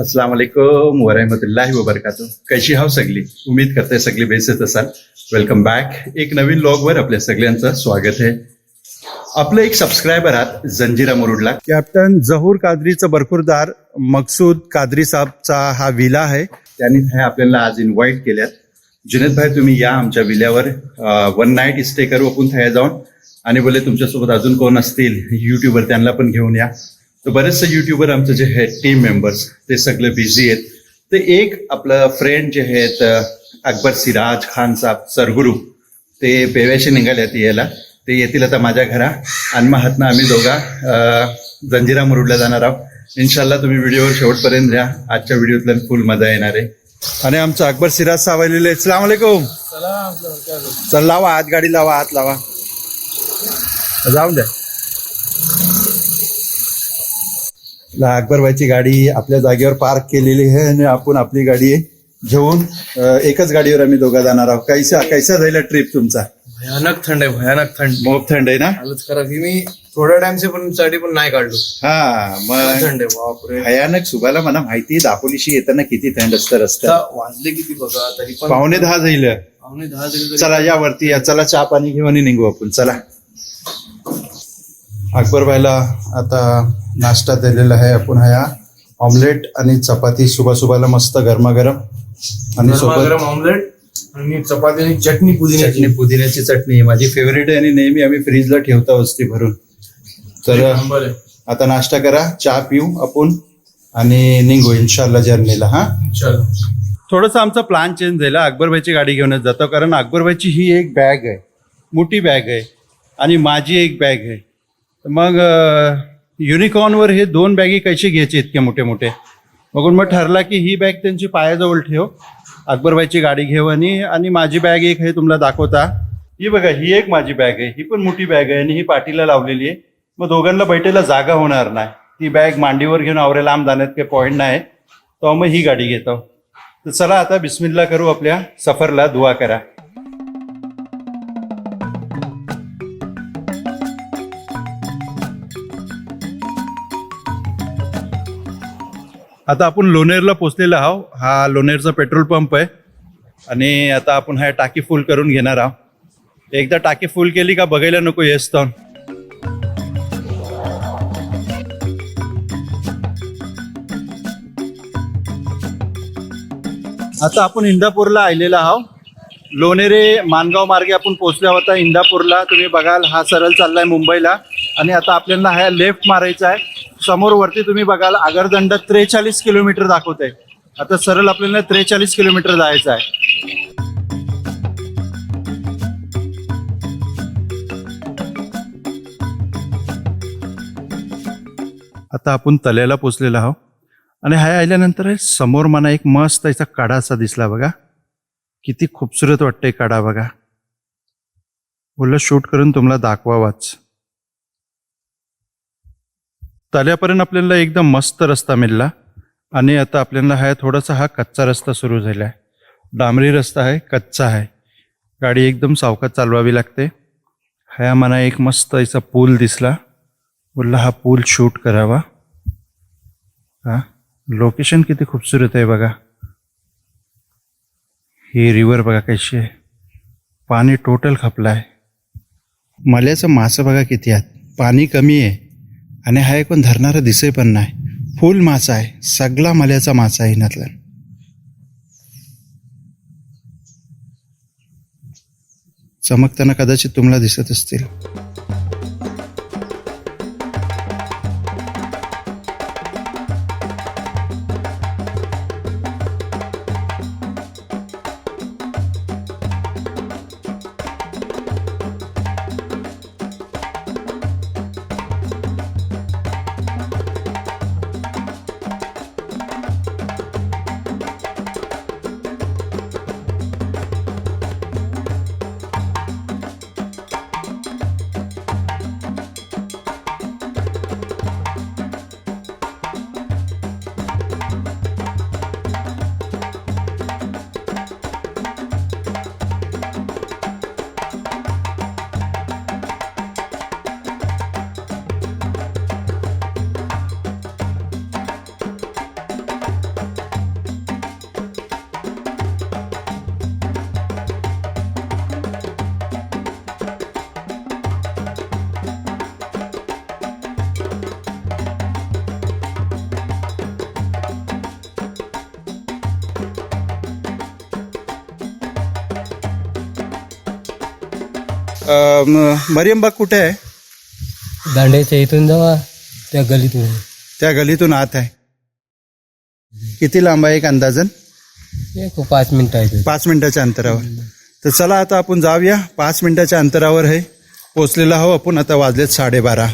अस्सलाम वालेकुम वरहमतुल्लाहि वबरकातुह. कशी हाव सगळी? उम्मीद करते सगळी बेसत असाल. Welcome back. एक नवीन लॉगवर आपल्या सगळ्यांचं स्वागत आहे. आपलं एक सबस्क्रायबर आहात जंजिरा मुरुडला कॅप्टन जहूर कादरीचं बरखुरदार मकसूद कादरी साहबचा हा विला आहे. त्यांनी हे आपल्याला आज इन्व्हाइट केल्यात. जुनेद भाई तुम्ही या आमच्या विल्यावर 1 नाईट स्टे करू आपण थाया जाऊन. आणि बोले तुमच्यासोबत अजून कोण असतील युट्यूबर त्यांना पण घेऊन या. तर बरेचसे युट्यूबर आमचे जे आहेत टीम मेंबर्स ते सगळे बिझी आहेत. ते एक आपलं फ्रेंड जे आहेत अकबर सिराज खान साहेब सरगुरू ते पेव्याशी निघाल्यात यायला. ते येतील आता माझ्या घरा आणि मग हातनं आम्ही दोघा जंजिरा मुरुडला जाणार आहोत. इन्शाल्लाह तुम्ही व्हिडिओवर शेवटपर्यंत द्या. आजच्या व्हिडिओतल्या फुल मजा येणार आहे. आणि आमचं अकबर सिराज साहेब आलेले. अस्सलाम वालेकुम. चल लावा हात, गाडी लावा, हात लावा, जाऊन द्या. अकबर भाईची गाडी आपल्या जागेवर पार्क केलेली आहे आणि आपण आपली गाडी घेऊन एकच गाडीवर आम्ही दोघा जाणार आहोत. कैसा जाईल ट्रिप तुमचा? भयानक थंड आहे, भयानक थंड. खूप थंड आहे ना? हालत करा की मी थोड्या टाइमचे पण साठी पण नाही काढलो. हा मग थंड आहे बापरे. भयानक. सुबाला मला माहिती दापोलीशी येताना किती थंड असतं रस्त्यात. वाजले किती बघा तरी पण 9:45 जाईल. 9:10 तरी. चला या वरती या. चला चहा पाणी घेऊन निघू आपण. चला. अकबर भाईला आता नाश्ता दिलेला आहे आपण. हा ऑमलेट आणि चपाती सुबाला मस्त गरमागरम आणि सोबत ऑमलेट आणि चपाती आणि चटणी पुदिन्याची चटणी माझी फेवरेट आहे आणि नेहमी आम्ही फ्रीजला ठेवतो वस्ती भरून. तर आता नाश्ता करा, चहा पिऊ आपण आणि निघू इन्शाल्लाह जर्नीला. हा थोडंसं आमचा प्लॅन चेंज झाला. अकबरभाईची गाडी घेऊनच जातो कारण अकबरभाईची ही एक बॅग आहे, मोठी बॅग आहे आणि माझी एक बॅग आहे. मग युनिकॉर्नवर हे 2 बॅगी कशी घ्यायची इतके मोठे मोठे. मग ठरला की ही बॅग त्यांची पायाजवळ ठेव, अकबरभाईची गाडी घेऊ आणि माझी बॅग एक आहे तुम्हाला दाखवता. ही बघा, ही एक माझी बॅग आहे, ही पण मोठी बॅग आहे आणि ही पाठीला लावलेली आहे. मग दोघांना बैठायला जागा होणार नाही. ती बॅग मांडीवर घेऊन आवरे लांब जाण्यात काही पॉईंट नाही. तर मग ही गाडी घेतो. तर चला आता बिस्मिल्ला करू आपल्या सफरला. दुआ करा. आता आपण लोणेरला पोचलेलो आहोत. हा लोणेरचा पेट्रोल पंप आहे आणि आता आपण हा टाकी फुल करून घेणार आहोत. एकदा टाकी फुल केली का बघायला नको येस तर. आता आपण इंदापूरला आलेला आहोत. लोणेरे मानगाव मार्गे आपण पोचल्या होता इंदापूरला. तुम्ही बघाल हा सरळ चाललाय मुंबईला आणि आता आपल्याला हा लेफ्ट मारायचा आहे. समोर वरती तुम्ही बघाल आगरदंड 43 किलोमीटर दाखवत आहे. आता सरळ आपल्याला 43 किलोमीटर जायचं आहे. आता आपण तल्याला पोचलेला आहोत आणि हा आल्यानंतर समोर मला एक मस्त याचा कडा असा दिसला बघा. किती खूपसूरत वाटतंय कडा बघा. बोललं शूट करून तुम्हाला दाखवावाच. तल्यापर्यंत आपल्याला एकदम मस्त रस्ता मिळाला आणि आता आपल्याला हा कच्चा रस्ता सुरू झाला आहे. डांबरी रस्ता आहे, कच्चा आहे. गाडी एकदम सावकाश चालवावी लागते. हा मला एक मस्त याचा पूल दिसला. बोलला हा पूल शूट करावा. हा लोकेशन किती खूपसूरत आहे बघा. ही रिव्हर बघा कशी आहे. पाणी टोटल खपलं आहे. मल्याचं मासं बघा किती आहेत. पाणी कमी आहे आणि हा एक पण धरणारा दिसे पण नाही. फुल मासा आहे. सगळा मल्याचा मासा आहे इनातला. चमकताना कदाचित तुम्हाला दिसत असतील. मरियमबाग कुठे आहे? दांड्याच्या इथून जावा त्या गलीतून त्या गलीतून आत आहे. किती लांब आहे एक अंदाजन? 5 मिनिटं आहे 5 मिनिटाच्या अंतरावर. तर चला आता आपण जाऊया. 5 मिनिटाच्या अंतरावर आहे पोचलेला आहो आपण. आता वाजलेत 12:30.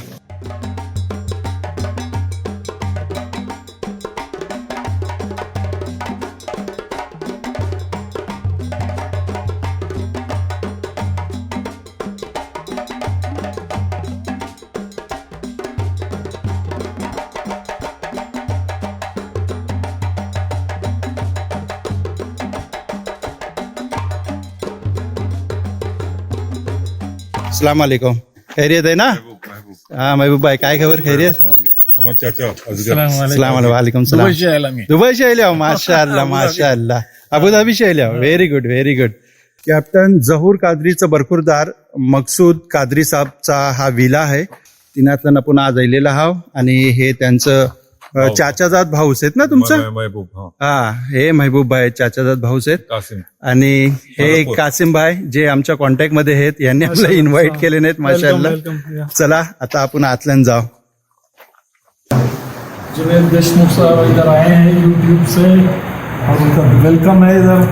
अस्सलाम वालेकुम. खैरियत है ना? हाँ महबूब भाई, काय खबर? खैरियत? अस्सलाम वालेकुम सलाम. दुबईशी आले आहो. माशाअल्लाह माशाअल्लाह. अबुधाबीशी आले आहो. Very good very good. Captain Zahoor कादरीचं बरखुरदार मकसूद कादरी साहेबचा हा विला आहे. तिनातलं आपण आज आलेला आहो. आणि हे त्यांचं चाचाजात भाऊस आहेत ना तुमचं? महबूब हा, हे महबूब भाई चाचाजात भाऊस आहेत. कासिम आणि हे कासिम भाई जे आमच्या कॉन्टॅक्ट मध्ये आहेत, यांनी आपल्याला इन्व्हाइट केले नाहीत. माशाअल्लाह. चला आता आपण आतल्यान जाऊ. जुनेद देशमुख साहब इधर आए हैं यूट्यूब से और उनका वेलकम है इधर.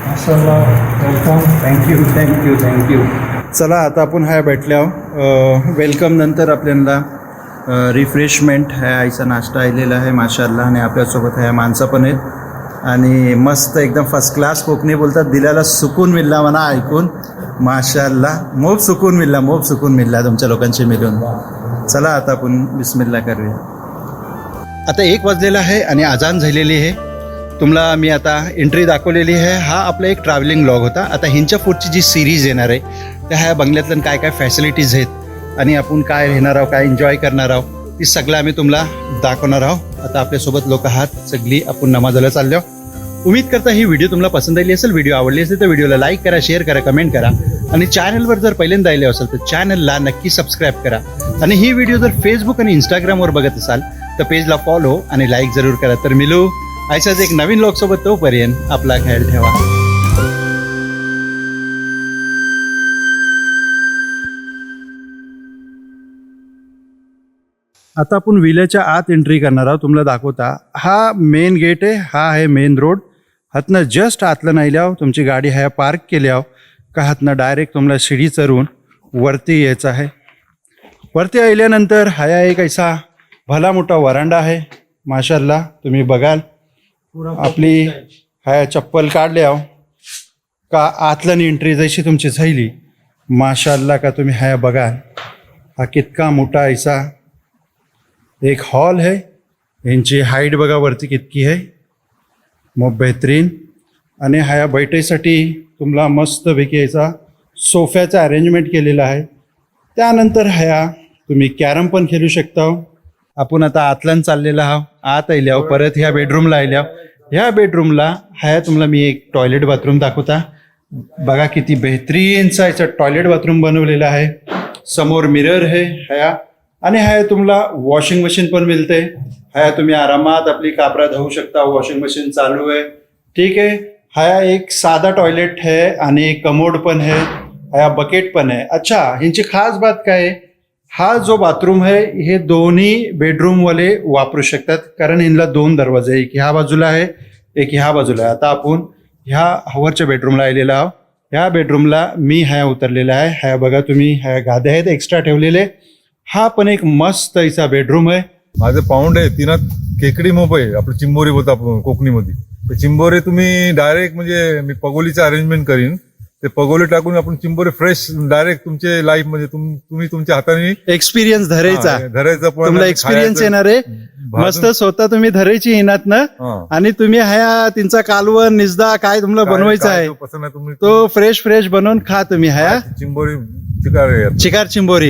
माशाल्लाह वेलकम. Thank you thank you thank you. चला आता आपण ह्या भेटल्या. वेलकम नंतर आपल्याला रिफ्रेशमेंट ह्या आईचा नाश्ता आलेला आहे माशाअल्लाह. आणि आपल्यासोबत ह्या माणसं पण आहेत. आणि मस्त एकदम फर्स्ट क्लास कोकणी बोलतात. दिल्याला सुकून मिळला म्हणा ऐकून. माशाअल्लाह. मोब सुकून मिळला तुमच्या लोकांशी मिळून. चला आता आपण बिस्मिल्ला करूया. आता 1 वाजलेला आहे आणि अजान झालेली आहे. तुम्हाला मी आता एंट्री दाखवलेली आहे. हा आपला एक ट्रॅव्हलिंग ब्लॉग होता. आता ह्यांच्या पुढची जी सिरीज येणार आहे त्या ह्या बंगल्यातल्या काय काय फॅसिलिटीज आहेत आणि आपण काय राहणार आहोत, काय एन्जॉय करणार आहोत, ती सगळं आम्ही तुम्हाला दाखवणार आहोत. आता आपल्यासोबत लोक आहात सगळी. आपण नमाजाला चाललो. उम्मीद करता ही व्हिडिओ तुम्हाला पसंत आली असेल. व्हिडिओ आवडली असेल तर व्हिडिओला लाईक करा, शेअर करा, कमेंट करा. आणि चॅनलवर जर पहिल्यांदा आले असेल तर चॅनलला नक्की सबस्क्राईब करा. आणि ही व्हिडिओ जर फेसबुक आणि इंस्टाग्रामवर बघत असाल तर पेजला फॉलो आणि लाईक जरूर करा. तर मिळू अशाच एक नवीन लोकसोबत. तोपर्यंत आपला ख्याल ठेवा. आता आपण विल्याच्या आत एंट्री करणार आहोत. तुम्हाला दाखवता हा मेन गेट आहे. हा आहे मेन रोड. हातनं जस्ट आतलं नाही लाव तुमची गाडी ह्या पार्क केल्या का हातनं डायरेक्ट तुम्हाला शिडी चढवून वरती यायचं आहे. वरती आल्यानंतर हा एक ऐसा भला मोठा वरांडा आहे माशाअल्लाह. तुम्ही बघाल आपली ह्या चप्पल काढल्या का आतलं एंट्री जशी तुमची झाली माशाअल्लाह का तुम्ही ह्या बघाल. हा कितका मोठा ऐसा एक हॉल है. यांची हाईट बघा वरती कितकी आहे. मग बेहतरीन. आणि ह्या बैठकीसाठी तुम्हाला मस्तपैकी याचा सोफ्याचं अरेंजमेंट केलेलं आहे. त्यानंतर ह्या तुम्ही कॅरम पण खेळू शकता. आपण आता आतल्यान चाललेला आहोत. आत आल्यावर परत ह्या बेडरूमला आल्यावर ह्या बेडरूमला ह्या तुम्हाला मी एक टॉयलेट बाथरूम दाखवता. बघा किती बेहतरीनचा याचा टॉयलेट बाथरूम बनवलेला आहे. समोर मिरर आहे ह्या. आणि ह्या तुम्हाला वॉशिंग मशीन पण मिळते. ह्या तुम्ही आरामात आपली कापडा धुवू शकता. वॉशिंग मशीन चालू आहे. ठीक आहे. ह्या एक साधा टॉयलेट आहे आणि एक कमोड पण आहे. ह्या बकेट पण आहे. अच्छा, ह्यांची खास बात काय आहे, हा जो बाथरूम आहे हे दोन्ही बेडरूमवाले वापरू शकतात. कारण ह्यांना 2 दरवाजे, एक ह्या बाजूला आहे एक ह्या बाजूला आहे. आता आपण ह्या हवरच्या बेडरूमला आलेला आहोत. ह्या बेडरूमला मी ह्या उतरलेला आहे. ह्या बघा तुम्ही ह्या गाद्या आहेत एक्स्ट्रा ठेवलेले. हा पण एक मस्त ऐसा बेडरूम आहे. माझं पाऊंड आहे तिना केकडी मोप आहे. आपलं चिंबोरी बोलतो आपण कोकणीमध्ये. तर चिंबोरी तुम्ही डायरेक्ट म्हणजे मी पगोलीचं अरेंजमेंट करीन. ते पगोली टाकून आपण चिंबोरी फ्रेश डायरेक्ट तुमचे लाईफ म्हणजे तुम्ही तुमच्या हाताने एक्सपिरियन्स धरायचा. धरायचं पण तुम्हाला एक्सपिरियन्स येणार आहे. मस्त स्वतः तुम्ही धरायची येणार ना. आणि तुम्ही ह्या त्यांचा कालवण निजदा काय तुम्हाला बनवायचा आहे पसंत आहे तुम्ही तो फ्रेश बनवून खा तुम्ही. ह्या चिंबोरी चिकार चिंबोरी